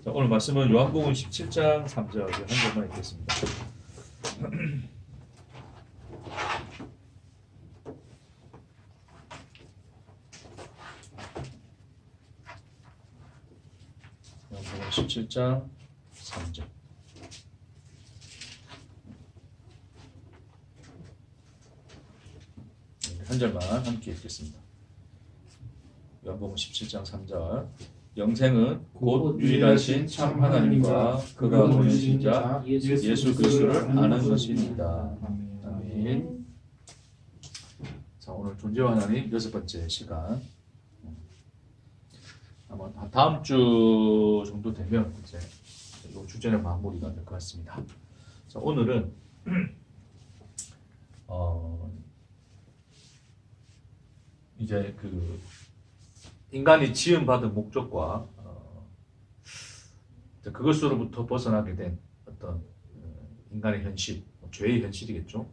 자, 오늘 말씀은 요한복음 17장 3절 한 절만 읽겠습니다. 요한복음 17장 3절. 한 절만 함께 읽겠습니다. 요한복음 17장 3절. 영생은 곧 유일하신 참 하나님과 그가 보내신 자 예수 그리스도를 아는 것입니다. 아멘. 자, 오늘 존재와 하나님 여섯 번째 시간. 아마 다음 주 정도 되면 이제 이 주제는 마무리가 될 것 같습니다. 자, 오늘은 이제 그 인간이 지음받은 목적과 그것으로부터 벗어나게 된 어떤 인간의 현실, 죄의 현실이겠죠.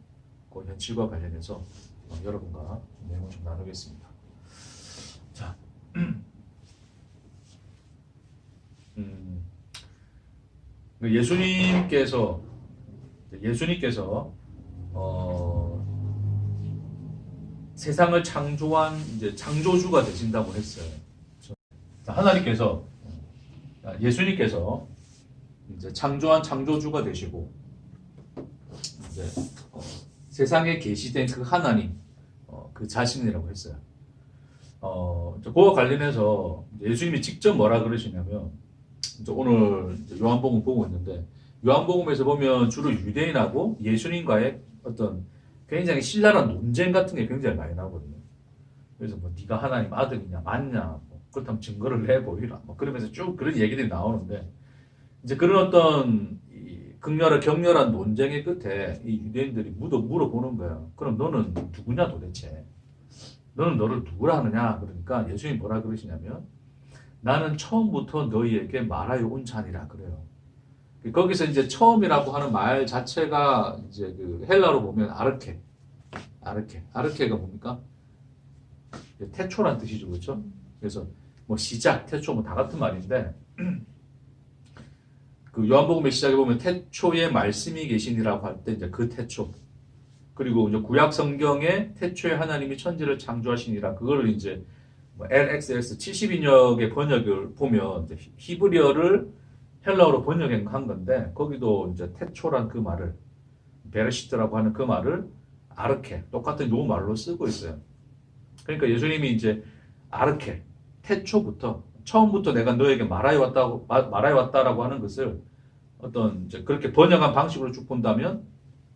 그 현실과 관련해서 여러분과 내용을 좀 나누겠습니다. 자, 예수님께서 세상을 창조한 이제 창조주가 되신다고 했어요. 하나님께서 예수님께서 이제 창조한 창조주가 되시고 이제 세상에 계시된 그 하나님 그 자신이라고 했어요. 그와 관련해서 예수님이 직접 뭐라 그러시냐면 오늘 요한복음 보고 있는데 요한복음에서 보면 주로 유대인하고 예수님과의 어떤 굉장히 신랄한 논쟁 같은 게 굉장히 많이 나오거든요. 그래서 뭐 네가 하나님 아들이냐 맞냐 뭐 그렇다면 증거를 내보이라 뭐 그러면서 쭉 그런 얘기들이 나오는데 이제 그런 어떤 격렬한 논쟁의 끝에 이 유대인들이 물어보는 거예요. 그럼 너는 누구냐 도대체? 너는 너를 누구라 하느냐? 그러니까 예수님이 뭐라 그러시냐면 나는 처음부터 너희에게 말하여 온 자니라 그래요. 거기서 이제 처음이라고 하는 말 자체가 이제 그 헬라로 보면 아르케가 뭡니까? 태초란 뜻이죠, 그렇죠? 그래서 뭐 시작, 태초 뭐 다 같은 말인데 그 요한복음의 시작에 보면 태초에 말씀이 계시니라고 할 때 이제 그 태초 그리고 이제 구약 성경에 태초에 하나님이 천지를 창조하시니라 그거를 이제 뭐 LXX 70인역의 번역을 보면 이제 히브리어를 헬라어로 번역한 건데 거기도 이제 태초란 그 말을 베르시트라고 하는 그 말을 아르케 똑같은 요 말로 쓰고 있어요. 그러니까 예수님이 이제 아르케 태초부터 처음부터 내가 너에게 말하여 왔다라고 하는 것을 어떤 이제 그렇게 번역한 방식으로 쭉 본다면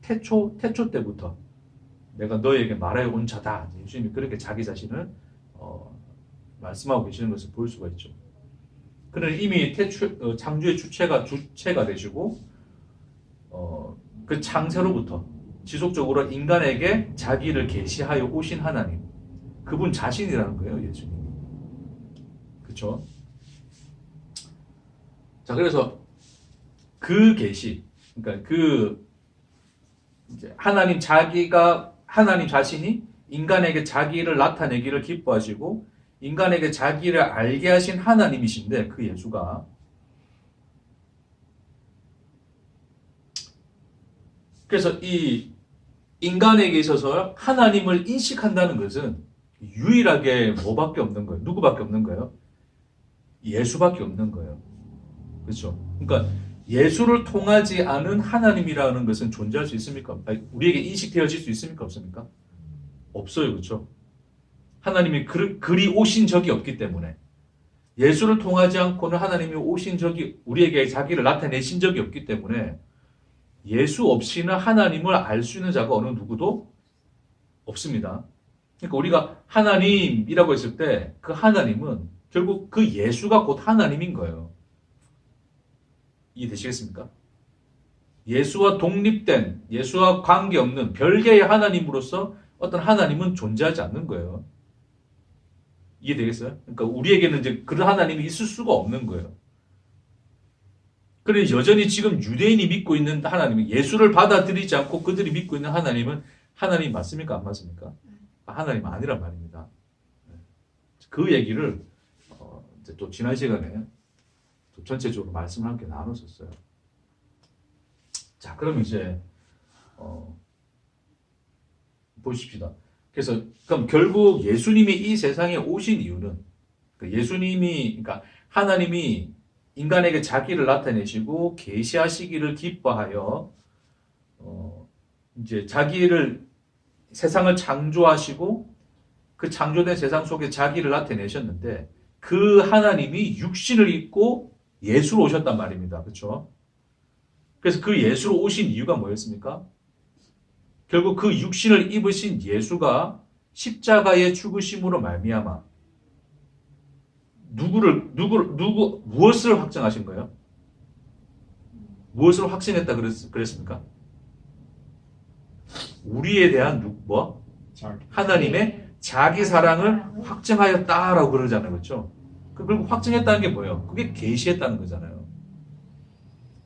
태초 때부터 내가 너에게 말하여 온 자다. 예수님이 그렇게 자기 자신을 말씀하고 계시는 것을 볼 수가 있죠. 그는 이미 창조의 주체가 되시고 그 창세로부터 지속적으로 인간에게 자기를 계시하여 오신 하나님 그분 자신이라는 거예요. 예수님이. 그렇죠? 자, 그래서 그 계시 그러니까 그 이제 하나님 자신이 인간에게 자기를 나타내기를 기뻐하시고 인간에게 자기를 알게 하신 하나님이신데 그 예수가 그래서 이 인간에게 있어서 하나님을 인식한다는 것은 유일하게 뭐밖에 없는 거예요? 누구밖에 없는 거예요? 예수밖에 없는 거예요. 그렇죠? 그러니까 예수를 통하지 않은 하나님이라는 것은 존재할 수 있습니까? 아니, 우리에게 인식되어질 수 있습니까? 없습니까? 없어요. 그렇죠? 하나님이 그리 오신 적이 없기 때문에 예수를 통하지 않고는 하나님이 오신 적이 우리에게 자기를 나타내신 적이 없기 때문에 예수 없이는 하나님을 알 수 있는 자가 어느 누구도 없습니다. 그러니까 우리가 하나님이라고 했을 때 그 하나님은 결국 그 예수가 곧 하나님인 거예요. 이해되시겠습니까? 예수와 독립된 예수와 관계없는 별개의 하나님으로서 어떤 하나님은 존재하지 않는 거예요. 이해되겠어요? 그러니까 우리에게는 이제 그런 하나님이 있을 수가 없는 거예요. 그래서 여전히 지금 유대인이 믿고 있는 하나님이 예수를 받아들이지 않고 그들이 믿고 있는 하나님은 하나님 맞습니까? 안 맞습니까? 하나님 아니란 말입니다. 그 얘기를 이제 또 지난 시간에 전체적으로 말씀을 함께 나눴었어요. 자, 그럼 이제 보십시다. 그래서 그럼 결국 예수님이 이 세상에 오신 이유는 그러니까 하나님이 인간에게 자기를 나타내시고 계시하시기를 기뻐하여 이제 자기를 세상을 창조하시고 그 창조된 세상 속에 자기를 나타내셨는데 그 하나님이 육신을 입고 예수로 오셨단 말입니다. 그렇죠? 그래서 그 예수로 오신 이유가 뭐였습니까? 결국 그 육신을 입으신 예수가 십자가의 죽으심으로 말미암아 무엇을 확정하신 거예요? 무엇을 확신했다 그랬습니까? 우리에 대한 하나님의 자기 사랑을 확증하였다라고 그러잖아요. 그렇죠? 그리고 확증했다는 게 뭐예요? 그게 계시했다는 거잖아요.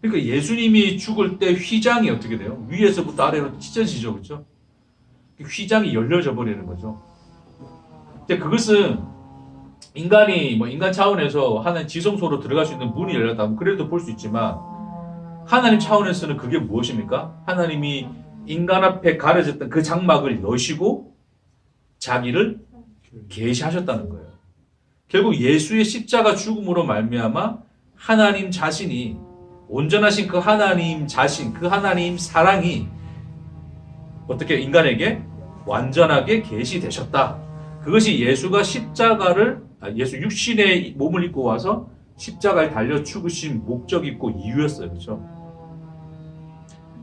그러니까 예수님이 죽을 때 휘장이 어떻게 돼요? 위에서부터 아래로 찢어지죠. 그렇죠? 휘장이 열려져 버리는 거죠. 근데 그것은 인간이 인간 차원에서 하나님 지성소로 들어갈 수 있는 문이 열렸다. 그래도 볼 수 있지만 하나님 차원에서는 그게 무엇입니까? 하나님이 인간 앞에 가려졌던 그 장막을 여시고 자기를 계시하셨다는 거예요. 결국 예수의 십자가 죽음으로 말미암아 하나님 자신이 온전하신 그 하나님 자신, 그 하나님 사랑이 어떻게 인간에게 완전하게 계시되셨다. 그것이 예수가 예수 육신의 몸을 입고 와서 십자가에 달려 죽으신 목적이고 이유였어요. 그렇죠?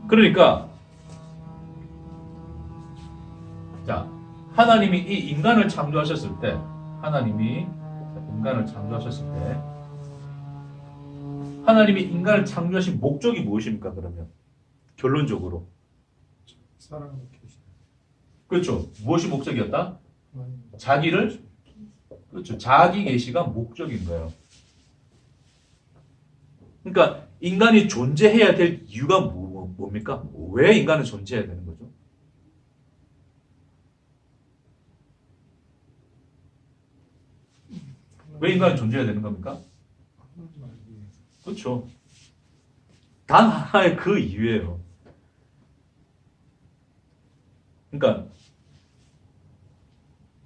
그러니까 자, 하나님이 이 인간을 창조하셨을 때 하나님이 인간을 창조하신 목적이 무엇입니까? 그러면 결론적으로 사랑을 계시. 그렇죠. 무엇이 목적이었다? 자기를 그렇죠. 자기 계시가 목적인 거예요. 그러니까 인간이 존재해야 될 이유가 뭡니까? 왜 인간은 존재해야 되는 거죠? 왜 인간은 존재해야 되는 겁니까? 그렇죠. 단 하나의 그 이유예요. 그러니까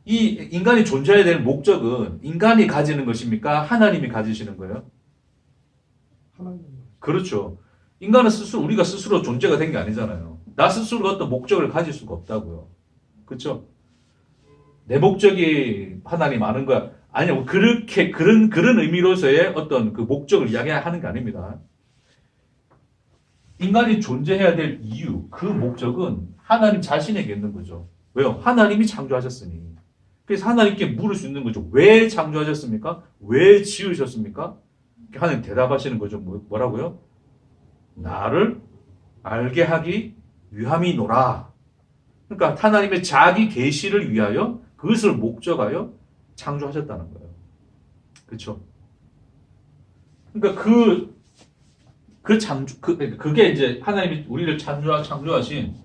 이 인간이 존재해야 될 목적은 인간이 가지는 것입니까? 하나님이 가지시는 거예요? 하나님. 그렇죠. 인간은 우리가 스스로 존재가 된 게 아니잖아요. 나 스스로가 어떤 목적을 가질 수가 없다고요. 그렇죠? 내 목적이 하나님 아는 거야. 아니요. 그런 의미로서의 어떤 그 목적을 이야기하는 게 아닙니다. 인간이 존재해야 될 이유, 그 목적은 하나님 자신에게 있는 거죠. 왜요? 하나님이 창조하셨으니. 그래서 하나님께 물을 수 있는 거죠. 왜 창조하셨습니까? 왜 지으셨습니까? 하나님 대답하시는 거죠. 뭐라고요? 나를 알게 하기 위함이노라. 그러니까 하나님의 자기 계시를 위하여 그것을 목적하여 창조하셨다는 거예요. 그렇죠? 그러니까 그게 이제 하나님이 우리를 창조하신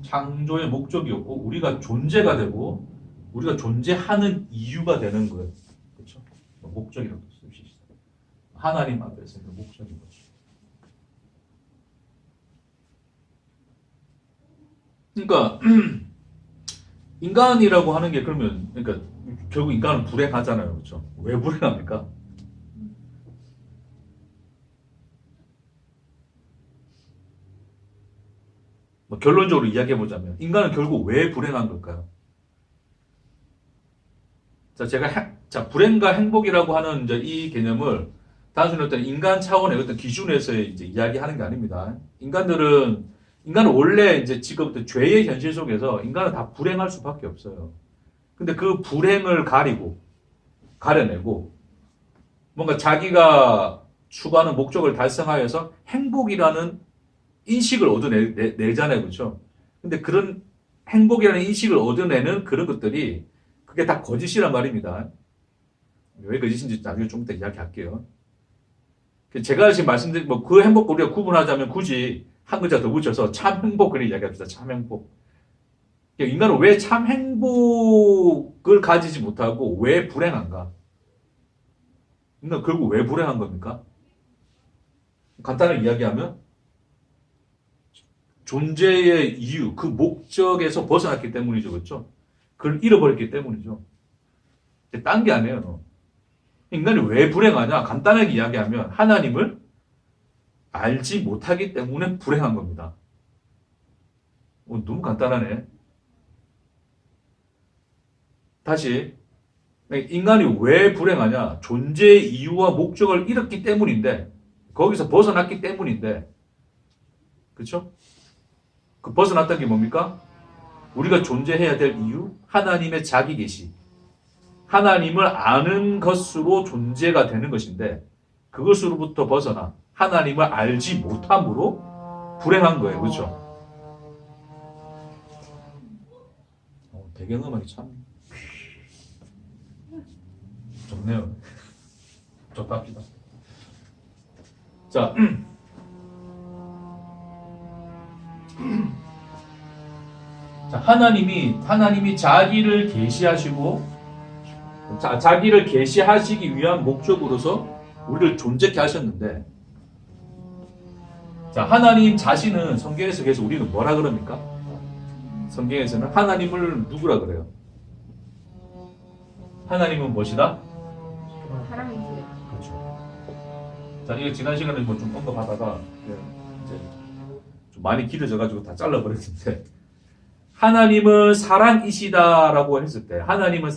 창조의 목적이었고 우리가 존재가 되고 우리가 존재하는 이유가 되는 거예요. 그렇죠? 목적이라고 씁시다. 하나님 앞에서 목적인 거죠. 그러니까 인간이라고 하는 게 그러니까 결국 인간은 불행하잖아요. 그렇죠? 왜 불행합니까? 결론적으로 이야기해보자면 인간은 결국 왜 불행한 걸까요? 자, 불행과 행복이라고 하는 이제 이 개념을 단순히 어떤 인간 차원의 어떤 기준에서 이제 이야기하는 게 아닙니다. 인간은 원래 이제 지금부터 죄의 현실 속에서 인간은 다 불행할 수밖에 없어요. 근데 그 불행을 가려내고 뭔가 자기가 추구하는 목적을 달성하여서 행복이라는 인식을 얻어내잖아요. 그렇죠? 근데 그런 행복이라는 인식을 얻어내는 그런 것들이 그게 다 거짓이란 말입니다. 왜 거짓인지 나중에 좀 이따 이야기할게요. 제가 지금 말씀드린 그 행복 우리가 구분하자면 굳이 한 글자 더 붙여서 참 행복을 이야기합시다. 참 행복. 인간은 왜 참 행복을 가지지 못하고 왜 불행한가? 인간 결국 왜 불행한 겁니까? 간단하게 이야기하면 존재의 이유, 그 목적에서 벗어났기 때문이죠. 그렇죠? 그걸 잃어버렸기 때문이죠. 딴 게 아니에요. 인간이 왜 불행하냐? 간단하게 이야기하면 하나님을 알지 못하기 때문에 불행한 겁니다. 너무 간단하네. 다시 인간이 왜 불행하냐? 존재의 이유와 목적을 잃었기 때문인데 거기서 벗어났기 때문인데 그렇죠? 그 벗어났던 게 뭡니까? 우리가 존재해야 될 이유, 하나님의 자기 계시, 하나님을 아는 것으로 존재가 되는 것인데 그것으로부터 벗어나 하나님을 알지 못함으로 불행한 거예요. 그렇죠? 배경음악이 참 좋네요. 좋답니다. 자, 자, 하나님이 자기를 계시하시고, 자기를 계시하시기 위한 목적으로서 우리를 존재케 하셨는데, 자, 하나님 자신은 성경에서 계속 우리는 뭐라 그럽니까? 성경에서는 하나님을 누구라 그래요? 하나님은 무엇이다? 사랑이지. 그렇죠. 자, 이거 지난 시간에 뭐 좀 언급하다가 이제 좀 많이 길어져가지고 다 잘라버렸는데, 하나님은 사랑이시다라고 했을 때, 하나님은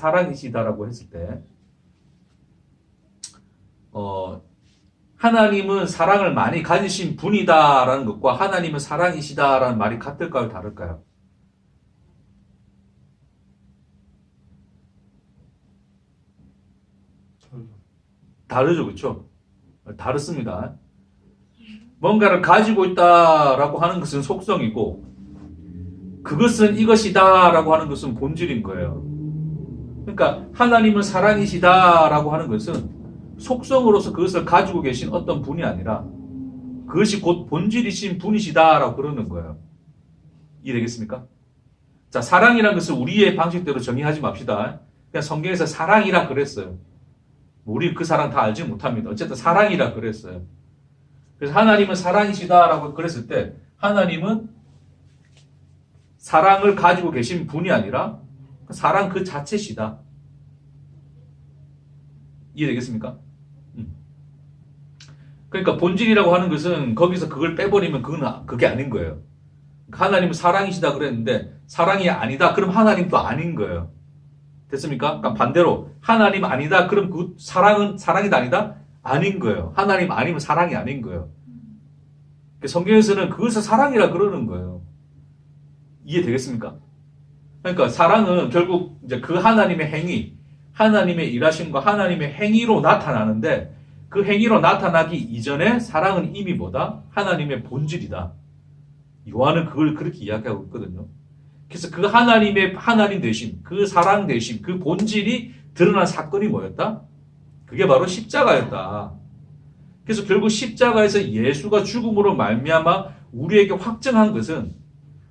사랑을 많이 가지신 분이다라는 것과 하나님은 사랑이시다라는 말이 같을까요, 다를까요? 다르죠, 그렇죠? 다릅니다. 뭔가를 가지고 있다라고 하는 것은 속성이고 그것은 이것이다라고 하는 것은 본질인 거예요. 그러니까 하나님은 사랑이시다라고 하는 것은 속성으로서 그것을 가지고 계신 어떤 분이 아니라 그것이 곧 본질이신 분이시다라고 그러는 거예요. 이해되겠습니까? 자, 사랑이라는 것을 우리의 방식대로 정의하지 맙시다. 그냥 성경에서 사랑이라 그랬어요. 우리 그 사랑 다 알지 못합니다. 어쨌든 사랑이라 그랬어요. 그래서 하나님은 사랑이시다라고 그랬을 때 하나님은 사랑을 가지고 계신 분이 아니라 사랑 그 자체시다. 이해되겠습니까? 그러니까 본질이라고 하는 것은 거기서 그걸 빼버리면 그게 아닌 거예요. 하나님은 사랑이시다 그랬는데 사랑이 아니다. 그럼 하나님도 아닌 거예요. 됐습니까? 그러니까 반대로 하나님 아니다. 그럼 그 사랑이다 아니다? 아닌 거예요. 하나님 아니면 사랑이 아닌 거예요. 성경에서는 그것을 사랑이라 그러는 거예요. 이해되겠습니까? 그러니까 사랑은 결국 이제 그 하나님의 행위, 하나님의 일하심과 하나님의 행위로 나타나는데 그 행위로 나타나기 이전에 사랑은 이미 뭐다? 하나님의 본질이다. 요한은 그걸 그렇게 이야기하고 있거든요. 그래서 그 하나님의 하나님 되심, 그 사랑 되심, 그 본질이 드러난 사건이 뭐였다? 그게 바로 십자가였다. 그래서 결국 십자가에서 예수가 죽음으로 말미암아 우리에게 확증한 것은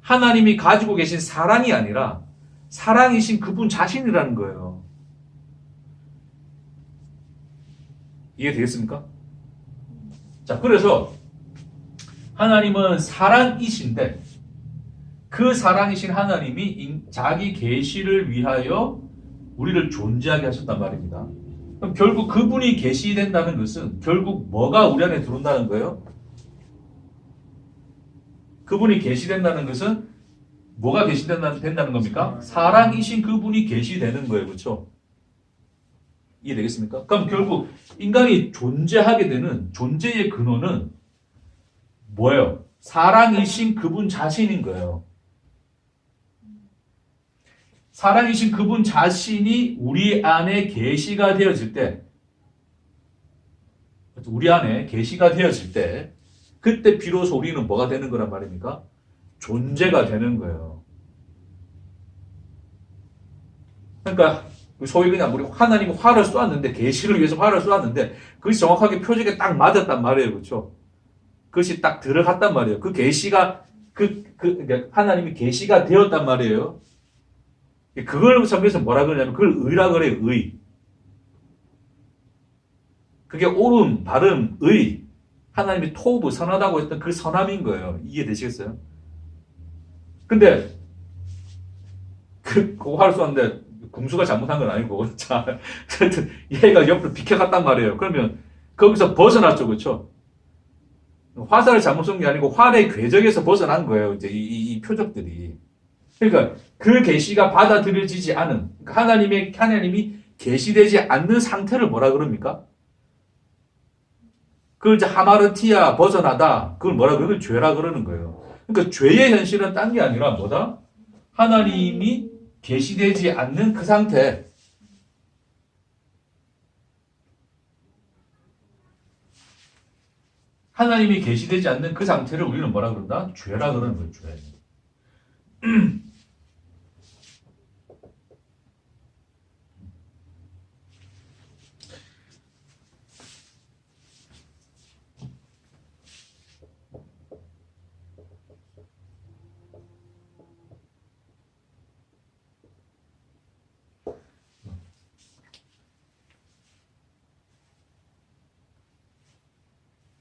하나님이 가지고 계신 사랑이 아니라 사랑이신 그분 자신이라는 거예요. 이해되겠습니까? 자, 그래서 하나님은 사랑이신데 그 사랑이신 하나님이 자기 계시를 위하여 우리를 존재하게 하셨단 말입니다. 그럼 결국 그분이 계시된다는 것은 결국 뭐가 우리 안에 들어온다는 거예요? 그분이 계시된다는 것은 뭐가 계시된다는 겁니까? 사랑이신 그분이 계시되는 거예요. 그렇죠? 이해되겠습니까? 그럼 결국 인간이 존재하게 되는 존재의 근원은 뭐예요? 사랑이신 그분 자신인 거예요. 사랑이신 그분 자신이 우리 안에 계시가 되어질 때, 그때 비로소 우리는 뭐가 되는 거란 말입니까? 존재가 되는 거예요. 그러니까 소위 그냥 우리 하나님이 화를 쏘았는데, 계시를 위해서 화를 쏘았는데 그것이 정확하게 표적에 딱 맞았단 말이에요. 그렇죠? 그것이 딱 들어갔단 말이에요. 그 계시가 그러니까 하나님이 계시가 되었단 말이에요. 그걸 성경에서 뭐라 그러냐면 그걸 의라 그래요. 의. 그게 옳음, 바름, 의. 하나님이 토부 선하다고 했던 그 선함인 거예요. 이해되시겠어요? 근데 그 화를 쏘는데 궁수가 잘못한 건 아니고 자, 얘가 옆으로 비켜갔단 말이에요. 그러면 거기서 벗어났죠, 그렇죠? 화살을 잘못 쏜 게 아니고 활의 궤적에서 벗어난 거예요. 이제 이 표적들이. 그러니까 그 계시가 받아들여지지 않은 그러니까 하나님이 계시되지 않는 상태를 뭐라 그럽니까? 그걸 이제 하마르티아 벗어나다. 그걸 뭐라 그러면 죄라 그러는 거예요. 그러니까 죄의 현실은 딴 게 아니라 뭐다? 하나님이 계시되지 않는 그 상태. 하나님이 계시되지 않는 그 상태를 우리는 뭐라 그런다? 죄라 그러는 거예요. 죄.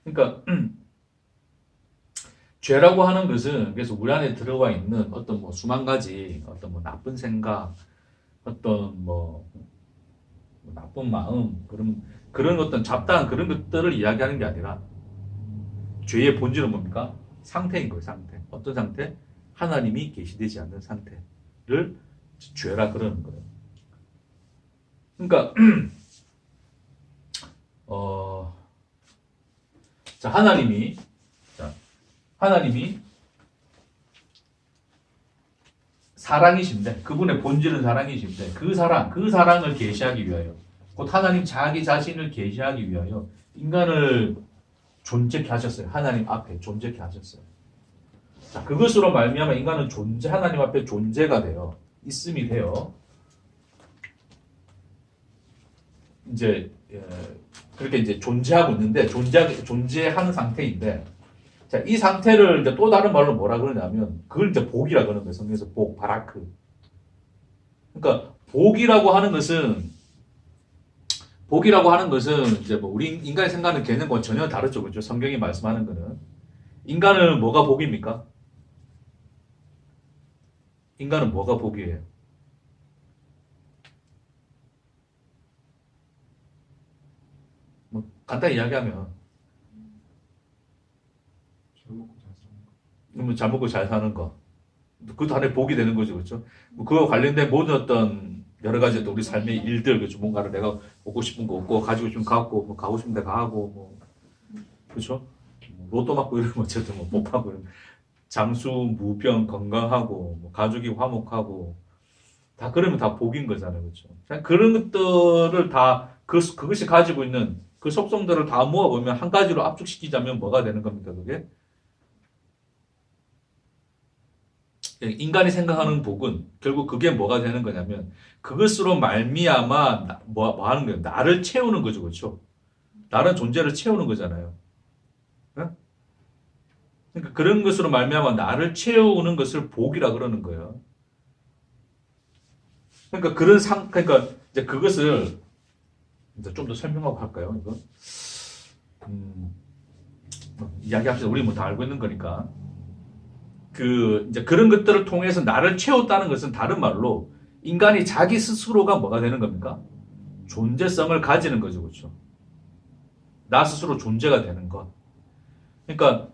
그러니까 죄라고 하는 것은 그래서 우리 안에 들어와 있는 어떤 뭐 수만 가지 어떤 뭐 나쁜 생각, 어떤 뭐 나쁜 마음 그런 어떤 잡다한 그런 것들을 이야기하는 게 아니라 죄의 본질은 뭡니까? 상태인 거예요. 상태. 어떤 상태? 하나님이 계시되지 않는 상태를 죄라 그러는 거예요. 그러니까 자, 하나님이 사랑이신데, 그분의 본질은 사랑이신데, 그 사랑을 계시하기 위하여, 곧 하나님 자기 자신을 계시하기 위하여 인간을 존재케 하셨어요. 하나님 앞에 존재케 하셨어요. 자, 그것으로 말미암아 인간은 하나님 앞에 존재가 돼요. 있음이 돼요. 이제 그렇게 이제 존재하고 있는데 존재하는 상태인데, 자, 이 상태를 이제 또 다른 말로 뭐라 그러냐면 그걸 이제 복이라 그러는 거예요. 성경에서 복, 바라크. 그러니까 복이라고 하는 것은 이제 뭐 우리 인간이 생각하는 개념과 전혀 다르죠, 그렇죠? 성경이 말씀하는 거는 인간은 뭐가 복입니까? 인간은 뭐가 복이에요? 뭐 간단히 이야기하면 잘 먹고 잘 사는 거. 그것도 하나의 복이 되는 거죠, 그렇죠? 뭐 그와 관련된 모든 어떤 여러 가지 우리 삶의 일들, 그렇죠? 뭔가를 내가 먹고 싶은 거 없고 가지고 싶은 거 갖고, 뭐 가고 싶은 데 가고, 뭐 그렇죠? 로또 맞고 이러면 어쨌든 뭐 복하고 장수 무병 건강하고 뭐 가족이 화목하고 다 그러면 다 복인 거잖아요, 그렇죠? 그런 것들을 다 그것이 가지고 있는 그 속성들을 다 모아보면 한 가지로 압축시키자면 뭐가 되는 겁니까, 그게? 인간이 생각하는 복은 결국 그게 뭐가 되는 거냐면 그것으로 말미암아 뭐 하는 거예요? 나를 채우는 거죠, 그렇죠? 나는 존재를 채우는 거잖아요. 네? 그러니까 그런 것으로 말미암아 나를 채우는 것을 복이라 그러는 거예요. 그러니까 그러니까 이제 그것을 이제 좀 더 설명하고 할까요, 이거? 이야기합시다. 우리 뭐 다 알고 있는 거니까. 이제 그런 것들을 통해서 나를 채웠다는 것은 다른 말로 인간이 자기 스스로가 뭐가 되는 겁니까? 존재성을 가지는 거죠, 그렇죠? 나 스스로 존재가 되는 것. 그러니까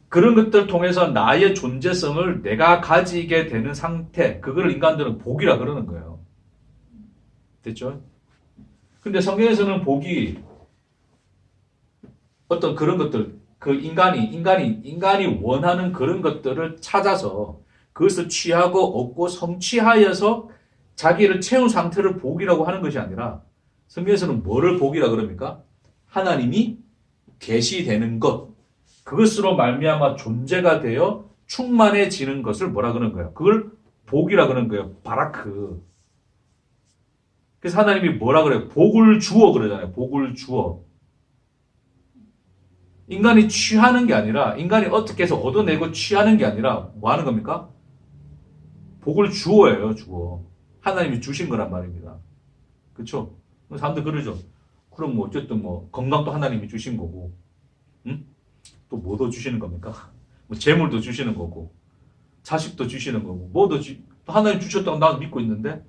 그런 것들을 통해서 나의 존재성을 내가 가지게 되는 상태, 그거를 인간들은 복이라 그러는 거예요. 됐죠? 근데 성경에서는 복이 어떤 그런 것들, 그 인간이 원하는 그런 것들을 찾아서 그것을 취하고 얻고 성취하여서 자기를 채운 상태를 복이라고 하는 것이 아니라 성경에서는 뭐를 복이라 그럽니까? 하나님이 계시되는 것, 그것으로 말미암아 존재가 되어 충만해지는 것을 뭐라 그러는 거예요? 그걸 복이라 그러는 거예요. 바라크. 그래서 하나님이 뭐라 그래요? 복을 주어 그러잖아요. 복을 주어. 인간이 취하는 게 아니라, 인간이 어떻게 해서 얻어내고 취하는 게 아니라, 뭐 하는 겁니까? 복을 주어예요, 주어. 하나님이 주신 거란 말입니다. 그쵸? 사람들 그러죠. 그럼 뭐, 어쨌든 뭐, 건강도 하나님이 주신 거고, 또 뭐 더 주시는 겁니까? 뭐 재물도 주시는 거고 자식도 주시는 거고 또 하나님 주셨다고 나도 믿고 있는데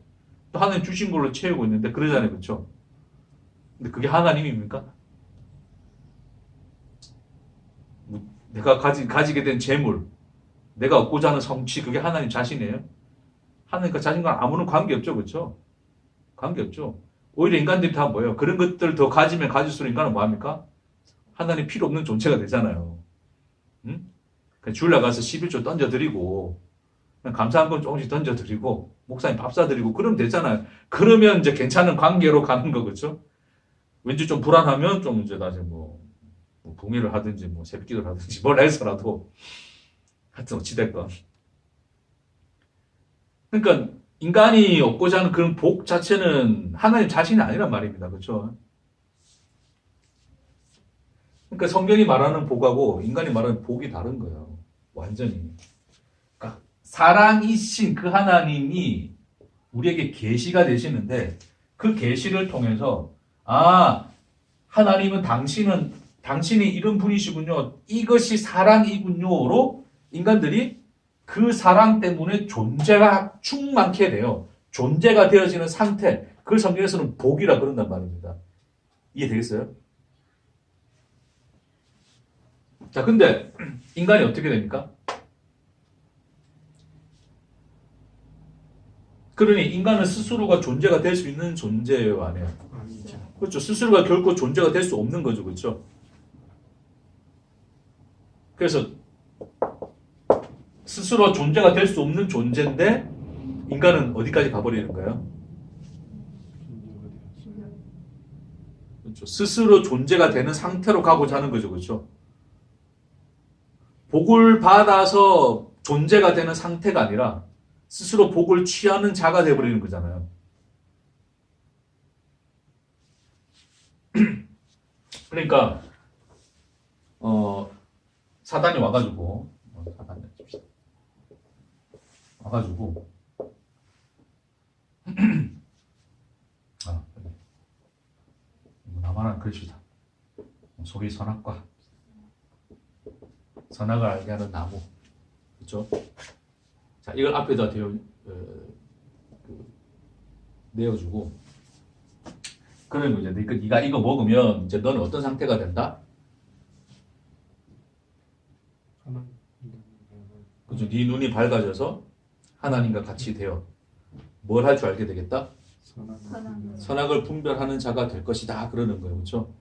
또 하나님 주신 걸로 채우고 있는데 그러잖아요. 그렇죠? 근데 그게 하나님입니까? 뭐 내가 가지게 된 재물, 내가 얻고자 하는 성취, 그게 하나님 자신이에요? 하나님과 자신과 아무런 관계없죠. 그렇죠? 관계없죠. 오히려 인간들이 다 뭐예요? 그런 것들 더 가지면 가질수록 인간은 뭐합니까? 하나님 필요 없는 존재가 되잖아요. 응? 그냥 주일 나가서 11조 던져드리고 그냥 감사한 건 조금씩 던져드리고 목사님 밥 사드리고 그러면 되잖아요. 그러면 이제 괜찮은 관계로 가는 거 그렇죠? 왠지 좀 불안하면 좀 이제 나중에 뭐 동의를 하든지 뭐 새벽기도를 하든지 뭘 해서라도 하여튼 어찌됐건 그러니까 인간이 얻고자 하는 그런 복 자체는 하나님 자신이 아니란 말입니다. 그렇죠? 그러니까 성경이 말하는 복하고 인간이 말하는 복이 다른 거예요. 완전히. 그러니까 사랑이신 그 하나님이 우리에게 계시가 되시는데 그 계시를 통해서 하나님은 당신이 이런 분이시군요. 이것이 사랑이군요로 인간들이 그 사랑 때문에 존재가 충만케 돼요. 존재가 되어지는 상태. 그걸 성경에서는 복이라 그런단 말입니다. 이해되겠어요? 자, 근데 인간이 어떻게 됩니까? 그러니 인간은 스스로가 존재가 될 수 있는 존재예요, 아니에요? 아니죠. 그렇죠. 스스로가 결코 존재가 될 수 없는 거죠, 그렇죠? 그래서 스스로 존재가 될 수 없는 존재인데 인간은 어디까지 가버리는 거예요? 그렇죠. 스스로 존재가 되는 상태로 가고자 하는 거죠, 그렇죠? 복을 받아서 존재가 되는 상태가 아니라 스스로 복을 취하는 자가 되어버리는 거잖아요. 그러니까 사단이 와가지고 나만한 글씨다. 속이 선악과 선악을 알게 하는 나무, 그렇죠? 자, 이걸 앞에다 내어주고, 그러면 이제 네가 이거 먹으면 이제 너는 어떤 상태가 된다? 그렇죠? 네 눈이 밝아져서 하나님과 같이 되어 뭘 할 줄 알게 되겠다? 선악을 분별하는 자가 될 것이다. 그러는 거예요, 그렇죠?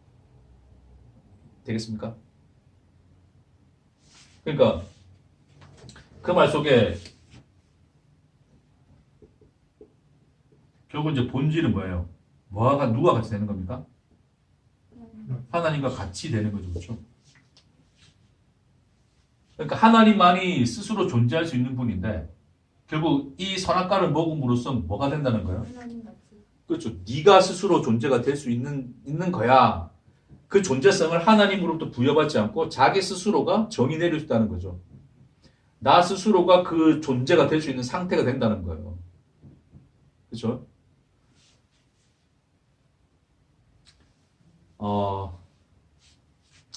되겠습니까? 그러니까 그 말 속에 결국 이제 본질은 뭐예요? 누가 같이 되는 겁니까? 하나님과 같이 되는 거죠, 그렇죠? 그러니까 하나님만이 스스로 존재할 수 있는 분인데 결국 이 선악과를 먹음으로써 뭐가 된다는 거예요? 그렇죠. 네가 스스로 존재가 될 수 있는 거야. 그 존재성을 하나님으로부터 부여받지 않고 자기 스스로가 정의 내릴 수 있다는 거죠. 나 스스로가 그 존재가 될 수 있는 상태가 된다는 거예요. 그렇죠?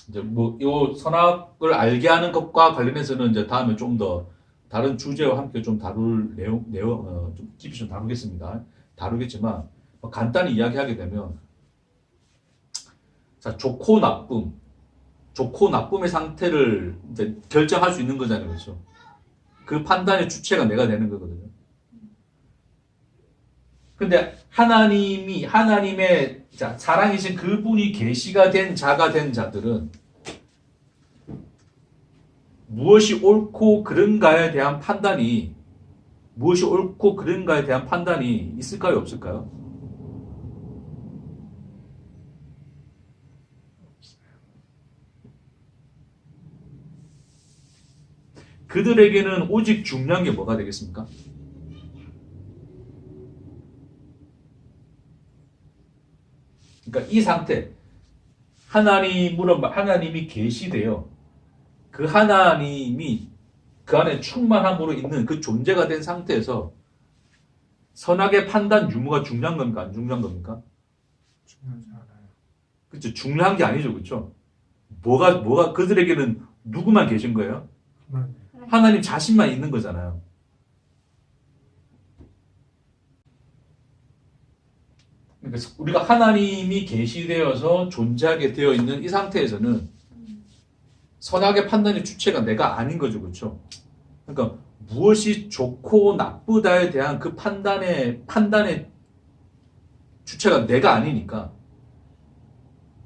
이제 뭐 이 선악을 알게 하는 것과 관련해서는 이제 다음에 좀 더 다른 주제와 함께 좀 다룰 내용 좀 깊이 좀 다루겠습니다. 다루겠지만 간단히 이야기하게 되면 자, 좋고 나쁨의 상태를 이제 결정할 수 있는 거잖아요, 그렇죠? 그 판단의 주체가 내가 되는 거거든요. 근데 하나님의 사랑이신 그분이 계시가 된 자가 된 자들은 무엇이 옳고 그른가에 대한 판단이 있을까요, 없을까요? 그들에게는 오직 중요한 게 뭐가 되겠습니까? 그러니까 이 상태, 하나님이 계시되어 그 하나님이 그 안에 충만함으로 있는 그 존재가 된 상태에서 선악의 판단 유무가 중요한 겁니까? 안 중요한 겁니까? 중요하지 않아요. 그렇죠. 중요한 게 아니죠. 그렇죠? 뭐가 그들에게는 누구만 계신 거예요? 하나님. 하나님 자신만 있는 거잖아요. 그러니까 우리가 하나님이 계시되어서 존재하게 되어 있는 이 상태에서는 선악의 판단의 주체가 내가 아닌 거죠. 그렇죠? 그러니까 무엇이 좋고 나쁘다에 대한 그 판단의 주체가 내가 아니니까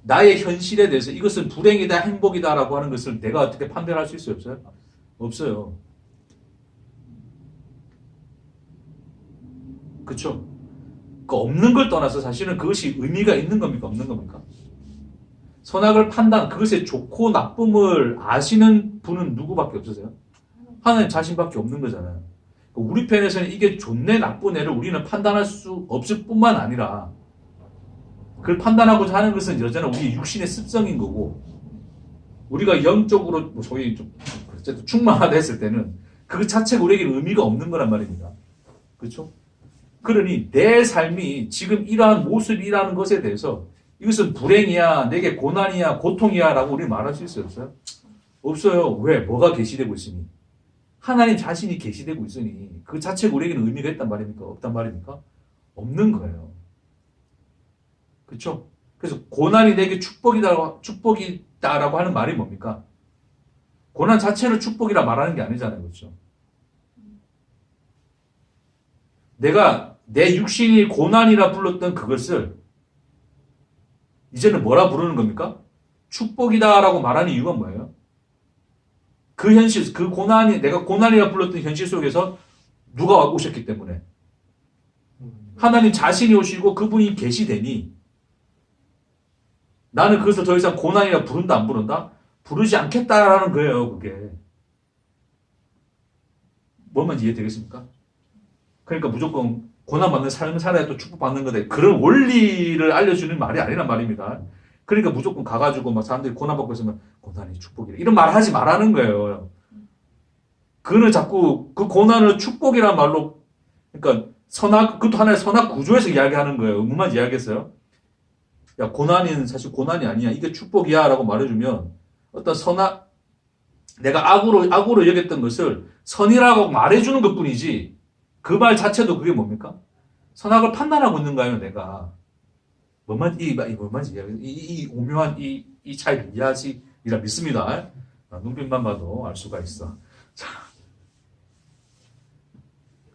나의 현실에 대해서 이것은 불행이다, 행복이다라고 하는 것을 내가 어떻게 판별할 수 있어요? 없어요? 없어요. 그렇죠? 그 없는 걸 떠나서 사실은 그것이 의미가 있는 겁니까? 없는 겁니까? 선악을 판단, 그것의 좋고 나쁨을 아시는 분은 누구밖에 없으세요? 하나님 자신밖에 없는 거잖아요. 우리 편에서는 이게 좋네, 나쁘네를 우리는 판단할 수 없을 뿐만 아니라 그걸 판단하고자 하는 것은 여전히 우리 육신의 습성인 거고 우리가 영적으로 소위 좀 어쨌든 충만하다 했을 때는 그 자체가 우리에게는 의미가 없는 거란 말입니다. 그렇죠? 그러니 내 삶이 지금 이러한 모습이라는 것에 대해서 이것은 불행이야, 내게 고난이야, 고통이야 라고 우리 말할 수 있어요? 없어요? 없어요. 왜? 뭐가 계시되고 있으니? 하나님 자신이 계시되고 있으니 그 자체가 우리에게는 의미가 있단 말입니까? 없단 말입니까? 없는 거예요. 그렇죠? 그래서 고난이 내게 축복이다라고 하는 말이 뭡니까? 고난 자체를 축복이라 말하는 게 아니잖아요. 그렇죠? 내가 내 육신이 고난이라 불렀던 그것을 이제는 뭐라 부르는 겁니까? 축복이다라고 말하는 이유가 뭐예요? 그 현실, 그 고난이, 내가 고난이라 불렀던 현실 속에서 누가 오셨기 때문에 하나님 자신이 오시고 그분이 계시되니 나는 그것을 더 이상 고난이라 부른다 안 부른다? 부르지 않겠다라는 거예요. 그게 뭐만 이해되겠습니까? 그러니까 무조건 고난받는 삶을 살아야 또 축복받는 거다. 그런 원리를 알려주는 말이 아니란 말입니다. 그러니까 무조건 가가지고 막 사람들이 고난받고 있으면 고난이 축복이래. 이런 말 하지 말라는 거예요. 그는 자꾸 그 고난을 축복이란 말로, 그러니까 그것도 하나의 선악 구조에서 이야기하는 거예요. 뭐만 이야기했어요? 야, 고난은 사실 고난이 아니야. 이게 축복이야. 라고 말해주면 어떤 내가 악으로 여겼던 것을 선이라고 말해주는 것 뿐이지 그 말 자체도 그게 뭡니까? 선악을 판단하고 있는가요, 내가? 뭐만 이야기, 이 오묘한 이 차이를 이해하시리라 믿습니다. 눈빛만 봐도 알 수가 있어. 자.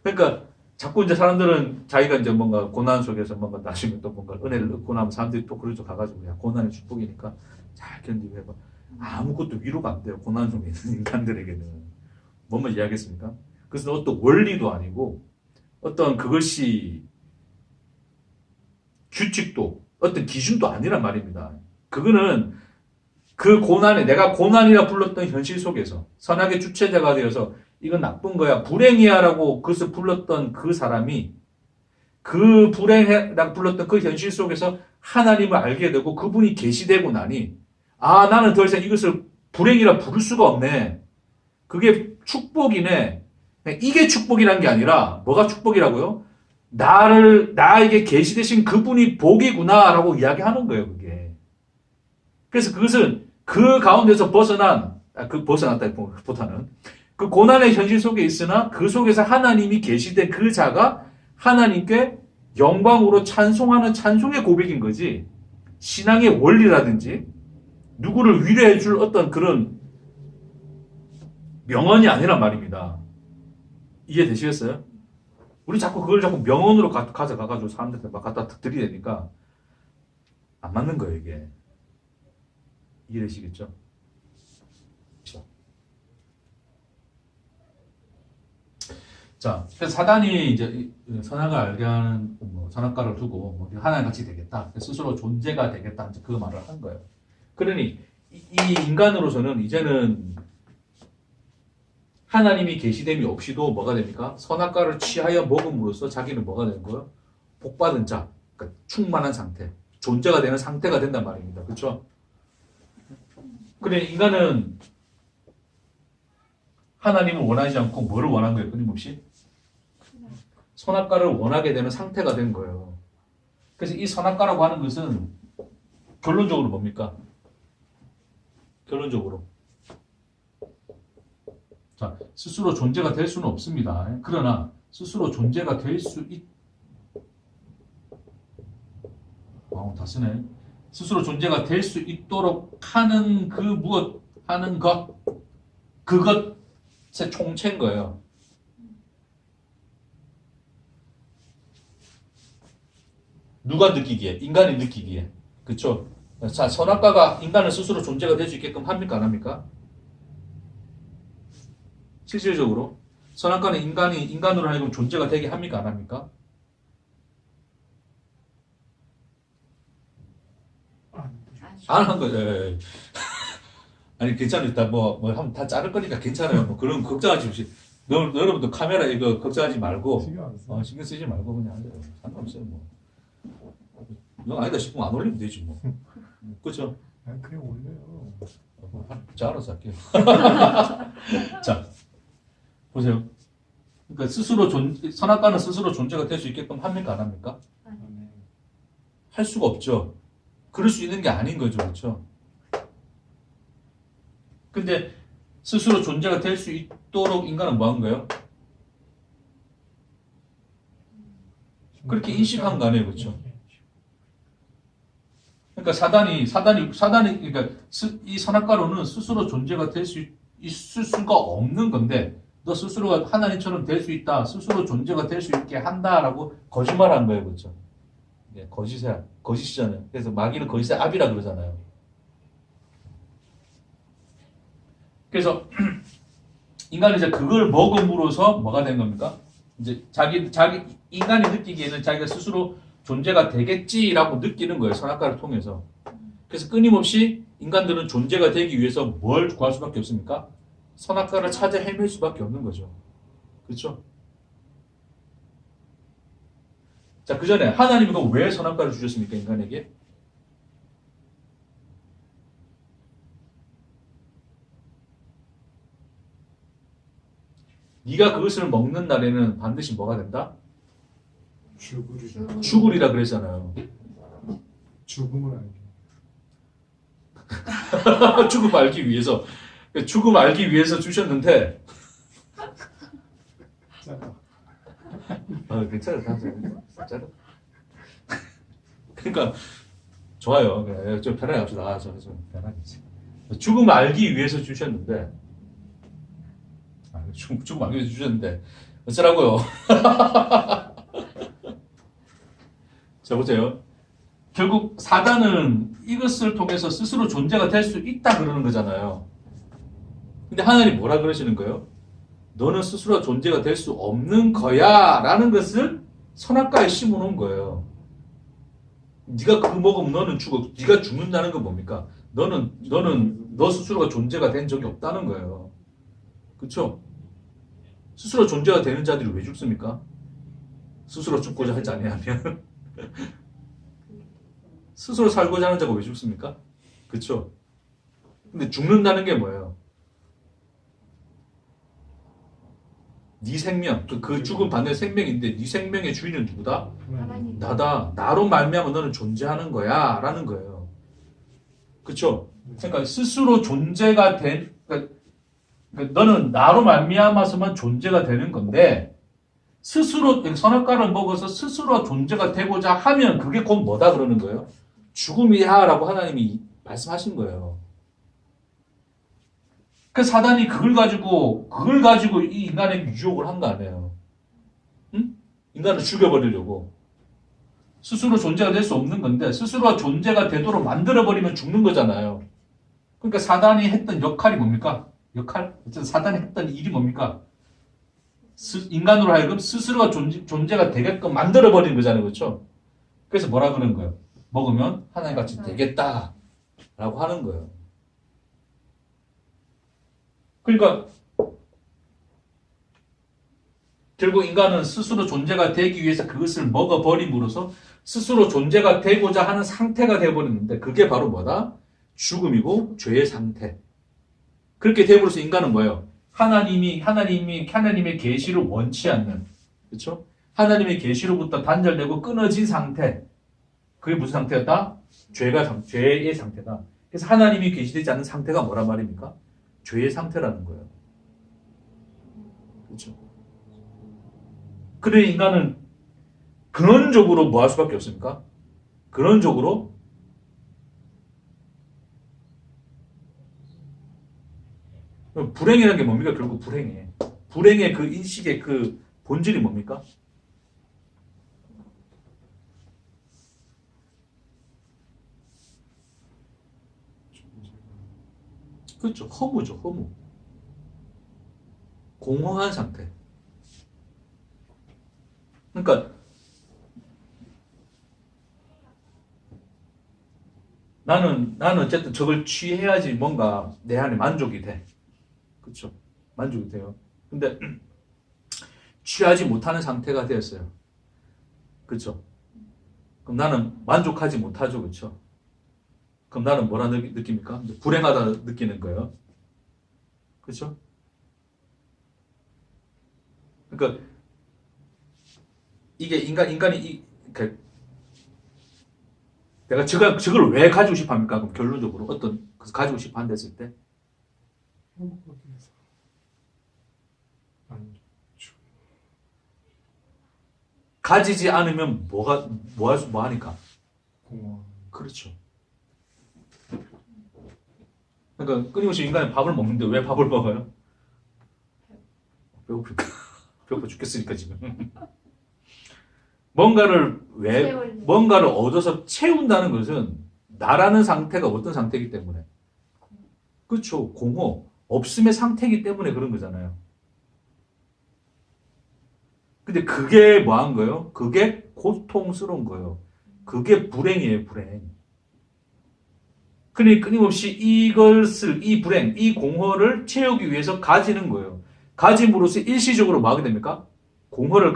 그러니까 자꾸 이제 사람들은 자기가 이제 뭔가 고난 속에서 뭔가 나중에 또 뭔가 은혜를 얻고 나면 사람들이 또 그러죠. 가가지고 야, 고난의 축복이니까 잘 견디고 해봐. 아무것도 위로가 안 돼요. 고난 중에 있는 인간들에게는. 뭐만 이야기했습니까? 그것은 어떤 원리도 아니고 어떤 그것이 규칙도 어떤 기준도 아니란 말입니다. 그거는 그 고난에 내가 고난이라 불렀던 현실 속에서 선악의 주체자가 되어서 이건 나쁜 거야, 불행이야 라고 그것을 불렀던 그 사람이 그 불행이라고 불렀던 그 현실 속에서 하나님을 알게 되고 그분이 계시되고 나니 아, 나는 더 이상 이것을 불행이라 부를 수가 없네. 그게 축복이네. 이게 축복이란 게 아니라 뭐가 축복이라고요? 나에게 계시되신 그분이 복이구나라고 이야기하는 거예요. 그게. 그래서 그것은 그 가운데서 벗어났다기보다는 그 고난의 현실 속에 있으나 그 속에서 하나님이 계시된 그 자가 하나님께 영광으로 찬송하는 찬송의 고백인 거지 신앙의 원리라든지 누구를 위로해 줄 어떤 그런 명언이 아니란 말입니다. 이해되시겠어요? 우리 자꾸 그걸 자꾸 명언으로 가져가가지고 사람들한테 막 갖다 들이대니까 안 맞는 거예요, 이게. 이해되시겠죠? 자, 그래서 사단이 이제 선악을 알게 하는 선악과를 두고 하나님 같이 되겠다, 스스로 존재가 되겠다, 이제 그 말을 한 거예요. 그러니 이 인간으로서는 이제는 하나님이 계시됨이 없이도 뭐가 됩니까? 선악과를 취하여 먹음으로써 자기는 뭐가 되는 거예요? 복받은 자, 그러니까 충만한 상태, 존재가 되는 상태가 된단 말입니다. 그렇죠? 그래 인간은 하나님을 원하지 않고 뭐를 원한 거예요? 끊임없이? 선악과를 원하게 되는 상태가 된 거예요. 그래서 이 선악과라고 하는 것은 결론적으로 뭡니까? 결론적으로. 자, 스스로 존재가 될 수는 없습니다. 그러나 스스로 존재가 될 수 다 쓰네. 스스로 존재가 될 수 있도록 하는 그 무엇, 하는 것, 그것의 총체인 거예요. 누가 느끼기에? 인간이 느끼기에. 그쵸? 자, 선악과가 인간을 스스로 존재가 될 수 있게끔 합니까? 안 합니까? 실질적으로. 선악과는 인간으로 하여금 존재가 되게 합니까? 안 합니까? 안 한 거죠. 예. 아니, 괜찮아요. 일단 하면 다 자를 거니까 괜찮아요. 뭐 그런 걱정하지 마시. 여러분들 카메라 이거 걱정하지 말고, 신경 안 써. 신경 쓰지 말고 그냥 하세요. 상관없어요, 뭐. 너 아니다 싶으면 안 올리면 되지, 뭐. 그쵸? 아니 그냥 올려요. 자, 알아서 할게요. 자, 보세요. 그러니까 선악과는 스스로 존재가 될 수 있게끔 합니까? 안 합니까? 할 수가 없죠. 그럴 수 있는 게 아닌 거죠. 그렇죠? 근데 스스로 존재가 될 수 있도록 인간은 뭐 한 거예요? 그렇게 인식한 거 아니에요. 그렇죠? 그러니까 사단이 그러니까 이 선악과로는 스스로 존재가 될 수 있을 수가 없는 건데 너 스스로가 하나님처럼 될 수 있다. 스스로 존재가 될 수 있게 한다라고 거짓말한 거예요. 그렇죠? 네, 거짓이잖아요. 그래서 마귀는 거짓의 압이라 그러잖아요. 그래서 인간은 이제 그걸 먹음으로써 뭐가 된 겁니까? 이제 인간이 느끼기에는 자기가 스스로 존재가 되겠지라고 느끼는 거예요. 선악과를 통해서. 그래서 끊임없이 인간들은 존재가 되기 위해서 뭘 구할 수밖에 없습니까? 선악과를 찾아 헤맬 수밖에 없는 거죠. 그렇죠? 자, 그 전에 하나님은 왜 선악과를 주셨습니까? 인간에게? 네가 그것을 먹는 날에는 반드시 뭐가 된다? 죽으리라 그랬잖아요. 죽음을 알게. 죽음 알기 위해서. 죽음 알기 위해서 주셨는데. 괜찮아요. 진짜로. 그러니까 좋아요. 좀 편하게 합시다. 좀 편하게. 죽음 알기 위해서 주셨는데. 죽음 알기 위해서 주셨는데 어쩌라고요? 자, 보세요. 결국 사단은 이것을 통해서 스스로 존재가 될 수 있다 그러는 거잖아요. 근데 하나님 뭐라 그러시는 거예요? 너는 스스로 존재가 될 수 없는 거야 라는 것을 선악과에 심어놓은 거예요. 네가 그거 먹으면 너는 죽어. 네가 죽는다는 건 뭡니까? 너 스스로가 존재가 된 적이 없다는 거예요. 그렇죠? 스스로 존재가 되는 자들이 왜 죽습니까? 스스로 죽고자 하지 아니하면 스스로 살고자 하는 자가 왜 죽습니까? 그렇죠? 근데 죽는다는 게 뭐예요? 네 생명, 그 죽음 받는 생명인데 네 생명의 주인은 누구다? 하나님. 나다. 나로 말미암아 너는 존재하는 거야 라는 거예요. 그렇죠? 그러니까 스스로 존재가 그러니까 너는 나로 말미암아서만 존재가 되는 건데 스스로 선악과를 먹어서 스스로 존재가 되고자 하면 그게 곧 뭐다 그러는 거예요? 죽음이야 라고 하나님이 말씀하신 거예요. 그 사단이 그걸 가지고 이 인간에게 유혹을 한 거 아니에요. 응? 인간을 죽여버리려고. 스스로 존재가 될 수 없는 건데 스스로가 존재가 되도록 만들어버리면 죽는 거잖아요. 그러니까 사단이 했던 역할이 뭡니까? 어쨌든 사단이 했던 일이 뭡니까? 인간으로 하여금 스스로가 존재가 되게끔 만들어버린 거잖아요. 그렇죠? 그래서 뭐라 그러는 거예요? 먹으면 하나님같이 되겠다 라고 하는 거예요. 그러니까 결국 인간은 스스로 존재가 되기 위해서 그것을 먹어버림으로써 스스로 존재가 되고자 하는 상태가 되어버리는데 그게 바로 뭐다? 죽음이고 죄의 상태. 그렇게 되어버려서 인간은 뭐예요? 하나님의 계시를 원치 않는, 그렇죠? 하나님의 계시로부터 단절되고 끊어진 상태. 그게 무슨 상태였다? 죄의 상태다. 그래서 하나님이 계시되지 않는 상태가 뭐란 말입니까? 죄의 상태라는 거예요. 그렇죠? 그래 인간은 근원적으로 뭐 할 수밖에 없습니까? 근원적으로 불행이라는 게 뭡니까? 결국 불행해. 불행의 그 인식의 그 본질이 뭡니까? 그렇죠. 허무죠. 허무. 공허한 상태. 그러니까 나는 어쨌든 저걸 취해야지 뭔가 내 안에 만족이 돼. 그렇죠. 만족이 돼요. 근데 취하지 못하는 상태가 되었어요. 그렇죠. 그럼 나는 만족하지 못하죠. 그렇죠. 그럼 나는 뭐라 느낍니까? 이제 불행하다 느끼는 거예요. 그렇죠? 그러니까 이게 인간이 그러니까 내가 저걸 왜 가지고 싶어 합니까? 그럼 결론적으로 그래서 가지고 싶어 한다 했을 때 행복하기 위해서. 만족. 가지지 않으면 뭐 하니까? 공허. 그렇죠. 그러니까 끊임없이 인간이 밥을 먹는데 왜 밥을 먹어요? 배고프니까. 배고파 죽겠으니까 지금. 뭔가를 얻어서 채운다는 것은 나라는 상태가 어떤 상태이기 때문에. 그렇죠. 공허. 없음의 상태이기 때문에 그런 거잖아요. 근데 그게 뭐한 거예요? 그게 고통스러운 거예요. 그게 불행이에요, 불행. 그러니 끊임없이 이 불행, 이 공허를 채우기 위해서 가지는 거예요. 가짐으로써 일시적으로 뭐 하게 됩니까? 공허를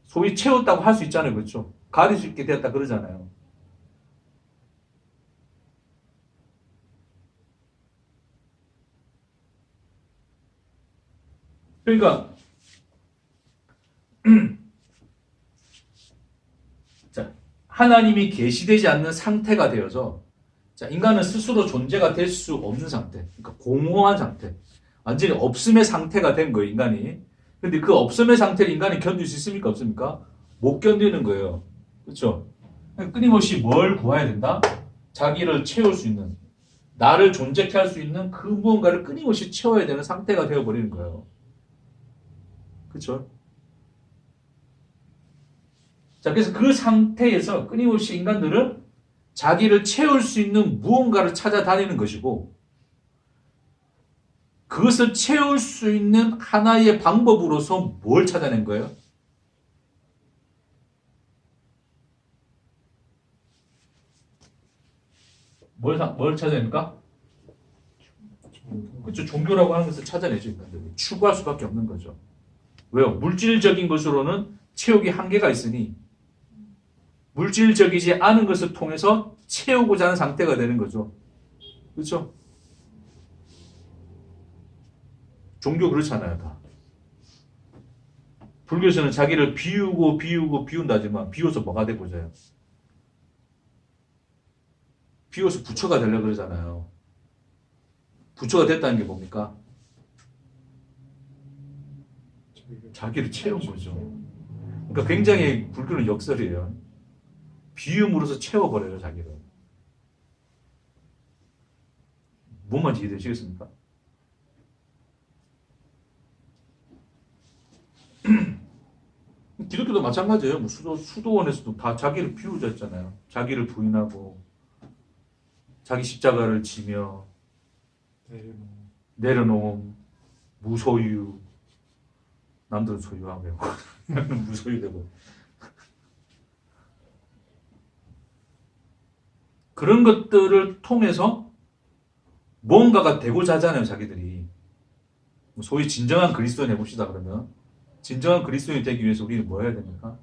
소위 채웠다고 할 수 있잖아요. 그렇죠? 가릴 수 있게 되었다 그러잖아요. 그러니까 자, 하나님이 계시되지 않는 상태가 되어서 자, 인간은 스스로 존재가 될 수 없는 상태. 그러니까 공허한 상태. 완전히 없음의 상태가 된 거예요, 인간이. 근데 그 없음의 상태를 인간이 견딜 수 있습니까? 없습니까? 못 견디는 거예요. 그렇죠? 끊임없이 뭘 구해야 된다? 자기를 채울 수 있는, 나를 존재케 할 수 있는 그 무언가를 끊임없이 채워야 되는 상태가 되어버리는 거예요. 그렇죠? 자, 그래서 그 상태에서 끊임없이 인간들은 자기를 채울 수 있는 무언가를 찾아다니는 것이고, 그것을 채울 수 있는 하나의 방법으로서 뭘 찾아낸 거예요? 뭘 찾아냅니까? 그렇죠. 종교라고 하는 것을 찾아내죠, 인간들이. 추구할 수밖에 없는 거죠. 왜요? 물질적인 것으로는 채우기 한계가 있으니, 물질적이지 않은 것을 통해서 채우고자 하는 상태가 되는 거죠. 그렇죠? 종교 그렇잖아요, 다. 불교에서는 자기를 비운다지만, 비워서 뭐가 돼 보자요? 비워서 부처가 되려고 그러잖아요. 부처가 됐다는 게 뭡니까? 자기를 채운 거죠. 그러니까 굉장히 불교는 역설이에요. 비움으로써 채워버려요, 자기를. 뭔 말인지 이해되시겠습니까? 기독교도 마찬가지예요. 뭐 수도원에서도 다 자기를 비우자 했잖아요. 자기를 부인하고 자기 십자가를 지며 내려놓음, 무소유, 남들은 소유하고 무소유되고 그런 것들을 통해서 뭔가가 되고자 하잖아요, 자기들이. 소위 진정한 그리스도인 해봅시다, 그러면. 진정한 그리스도인이 되기 위해서 우리는 뭐 해야 됩니까?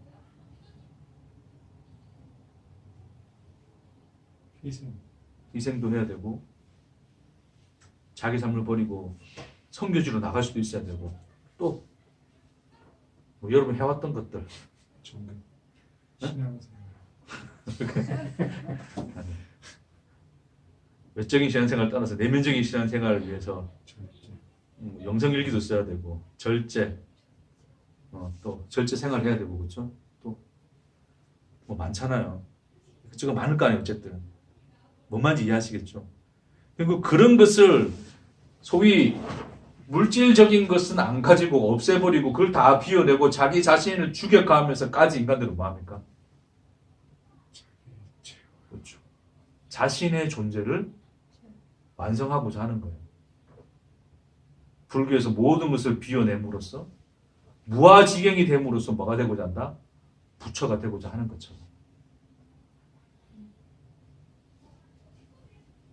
희생도 해야 되고, 자기 삶을 버리고, 선교지로 나갈 수도 있어야 되고, 또, 뭐 여러분 해왔던 것들. 종교. 신앙생활. 외적인 신앙생활을 떠나서 내면적인 신앙생활을 위해서 절제. 영성일기도 써야 되고 절제, 또 절제 생활 해야 되고 그렇죠? 또 뭐 많잖아요. 그쪽은 많을 거 아니에요. 어쨌든 뭔 말인지 이해하시겠죠? 그리고 그런 것을 소위 물질적인 것은 안 가지고 없애버리고 그걸 다 비워내고 자기 자신을 죽여가면서까지 인간들은 뭐합니까? 그렇죠. 자신의 존재를 완성하고자 하는 거예요. 불교에서 모든 것을 비워냄으로써 무아지경이 됨으로써 뭐가 되고자 한다? 부처가 되고자 하는 것처럼.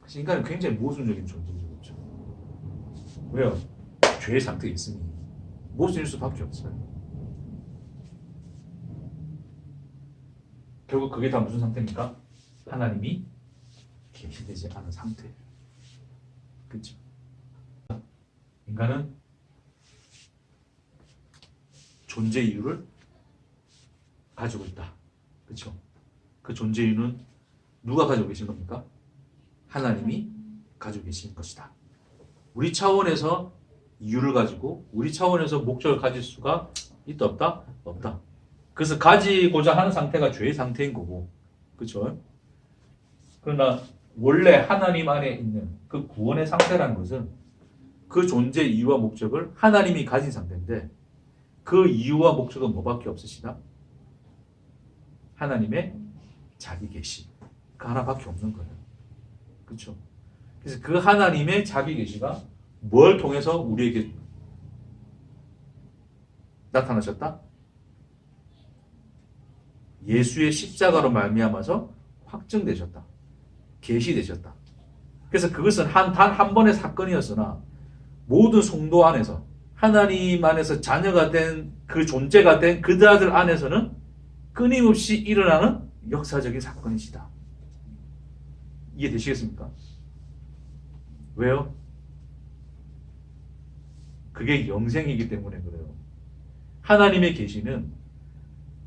그래서 인간은 굉장히 모순적인 존재죠. 그렇죠? 왜요? 죄의 상태에 있으니 모순일 수밖에 없어요. 결국 그게 다 무슨 상태입니까? 하나님이 계시되지 않은 상태예요. 그렇죠? 인간은 존재 이유를 가지고 있다. 그렇죠? 그 존재 이유는 누가 가지고 계신 겁니까? 하나님이 가지고 계신 것이다. 우리 차원에서 이유를 가지고 우리 차원에서 목적을 가질 수가 있다 없다? 없다. 그래서 가지고자 하는 상태가 죄의 상태인 거고, 그렇죠? 그러나 원래 하나님 안에 있는 그 구원의 상태라는 것은 그 존재 이유와 목적을 하나님이 가진 상태인데 그 이유와 목적은 뭐밖에 없으시다? 하나님의 자기 계시. 그 하나밖에 없는 거예요. 그렇죠? 그래서 그 하나님의 자기 계시가 뭘 통해서 우리에게 나타나셨다? 예수의 십자가로 말미암아서 확증되셨다. 계시되셨다. 그래서 그것은 단 한 번의 사건이었으나 모든 성도 안에서 하나님 안에서 자녀가 된 그 존재가 된 그들아들 안에서는 끊임없이 일어나는 역사적인 사건이시다. 이해되시겠습니까? 왜요? 그게 영생이기 때문에 그래요. 하나님의 계시는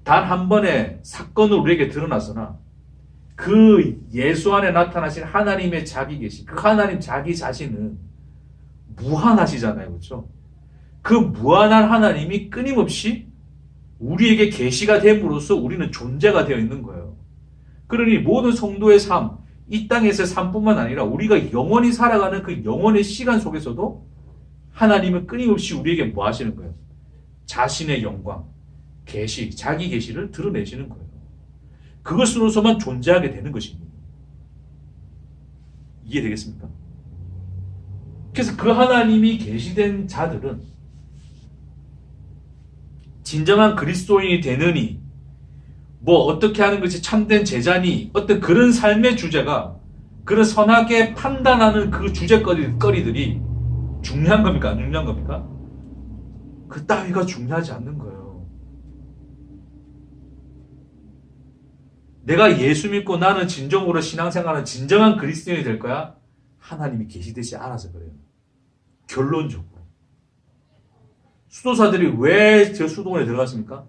단 한 번의 사건으로 우리에게 드러났으나 그 예수 안에 나타나신 하나님의 자기 계시, 그 하나님 자기 자신은 무한하시잖아요. 그렇죠? 그 무한한 하나님이 끊임없이 우리에게 계시가 됨으로써 우리는 존재가 되어 있는 거예요. 그러니 모든 성도의 삶, 이 땅에서의 삶뿐만 아니라 우리가 영원히 살아가는 그 영원의 시간 속에서도 하나님은 끊임없이 우리에게 뭐 하시는 거예요? 자신의 영광, 계시, 자기 계시를 드러내시는 거예요. 그것으로서만 존재하게 되는 것입니다. 이해되겠습니까? 그래서 그 하나님이 계시된 자들은 진정한 그리스도인이 되느니 뭐 어떻게 하는 것이 참된 제자니 어떤 그런 삶의 주제가 그런 선하게 판단하는 그 주제거리들이 중요한 겁니까? 안 중요한 겁니까? 그 따위가 중요하지 않는 거예요. 내가 예수 믿고 나는 진정으로 신앙생활은 진정한 그리스도인이 될 거야? 하나님이 계시되지 않아서 그래요. 결론적으로. 수도사들이 왜 저 수도원에 들어갔습니까?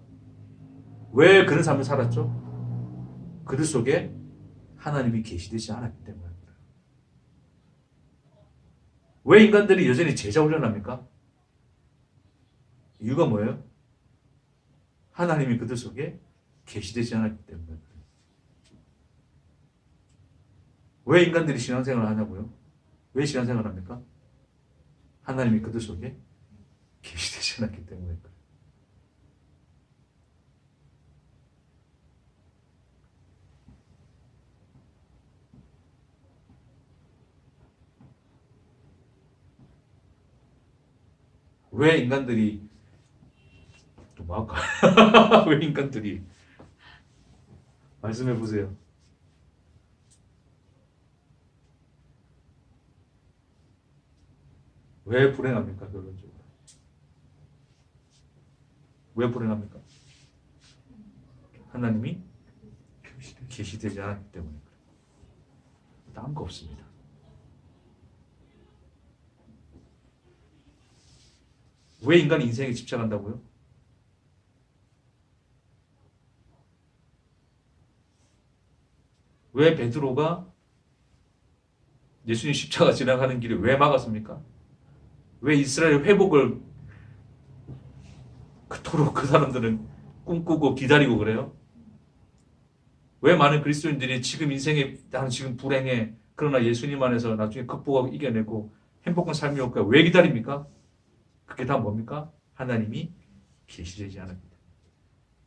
왜 그런 삶을 살았죠? 그들 속에 하나님이 계시되지 않았기 때문에 그래요. 왜 인간들이 여전히 제자 훈련합니까? 이유가 뭐예요? 하나님이 그들 속에 계시되지 않았기 때문에 그래요. 왜 인간들이 신앙생활을 하냐고요? 왜 신앙생활을 합니까? 하나님이 그들 속에 계시되지 않았기 때문에 그래요. 왜 인간들이 또 뭐 할까? 왜 인간들이 말씀해 보세요. 왜 불행합니까? 결론적으로. 왜 불행합니까? 하나님이 계시되지 않았기 때문에 그래요. 딴 거 없습니다. 왜 인간이 인생에 집착한다고요? 왜 베드로가 예수님 십자가 지나가는 길을 왜 막았습니까? 왜 이스라엘 회복을 그토록 그 사람들은 꿈꾸고 기다리고 그래요? 왜 많은 그리스도인들이 지금 인생에 나는 지금 불행해, 그러나 예수님 안에서 나중에 극복하고 이겨내고 행복한 삶이 올까요? 왜 기다립니까? 그게 다 뭡니까? 하나님이 계시되지 않습니다.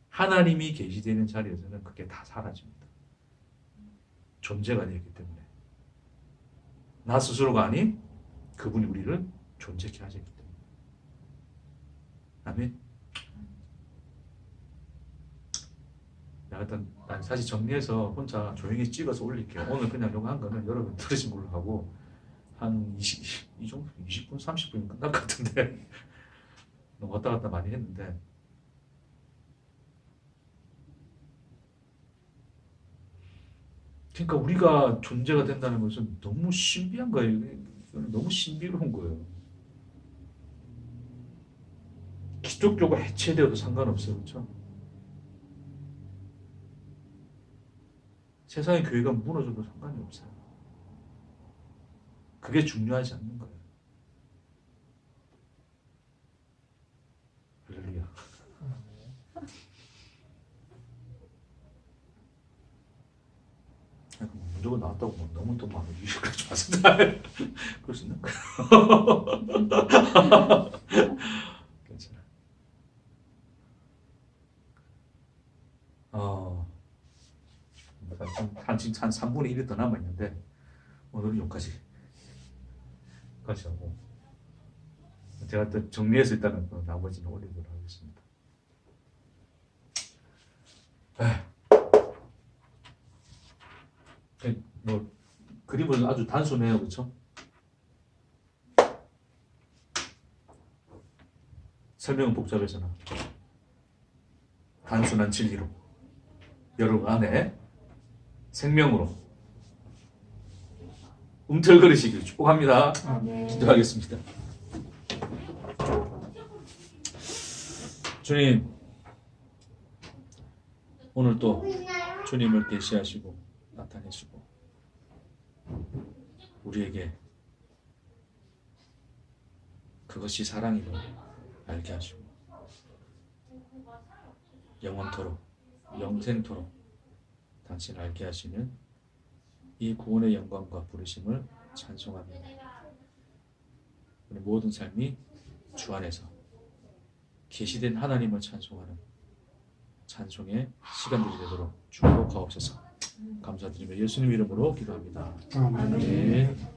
하나님이 계시되는 자리에서는 그게 다 사라집니다. 존재가 되기 때문에. 나 스스로가 아닌 그분이 우리를 존재케 하셨기 때문에. 아멘. 난 사실 정리해서 혼자 조용히 찍어서 올릴게요. 오늘 그냥 이거 한 거는 여러분 들으신 걸로 하고 한 20분, 30분이면 끝날 것 같은데 너무 왔다 갔다 많이 했는데 그러니까 우리가 존재가 된다는 것은 너무 신비한 거예요. 너무 신비로운 거예요. 기독교가 해체되어도 상관없어요. 그렇죠? 세상의 교회가 무너져도 상관이 없어요. 그게 중요하지 않는 거예요. 할렐루야. 문제가 나왔다고 뭐 너무 또 마음에 유식하지 마세요. 그럴 수 있는 거예요. 괜찮아. 지금 한 3분의 1이 더 남아있는데 오늘은 여기까지 하고 제가 또 정리해서 일단은 나머지는 올리도록 하겠습니다. 뭐 그림은 아주 단순해요. 그렇죠? 설명은 복잡해서나 단순한 진리로 여러분 안에 생명으로 움틀거리시길 축복합니다. 아멘. 기도하겠습니다. 주님, 오늘 또 주님을 계시하시고 나타내시고 우리에게 그것이 사랑임을 알게 하시고 영원토록 영생토록 당신을 알게 하시는 이 구원의 영광과 부르심을 찬송합니다. 우리 모든 삶이 주 안에서 계시된 하나님을 찬송하는 찬송의 시간들이 되도록 축복하옵소서. 감사드리며 예수님 이름으로 기도합니다. 아멘. 아멘.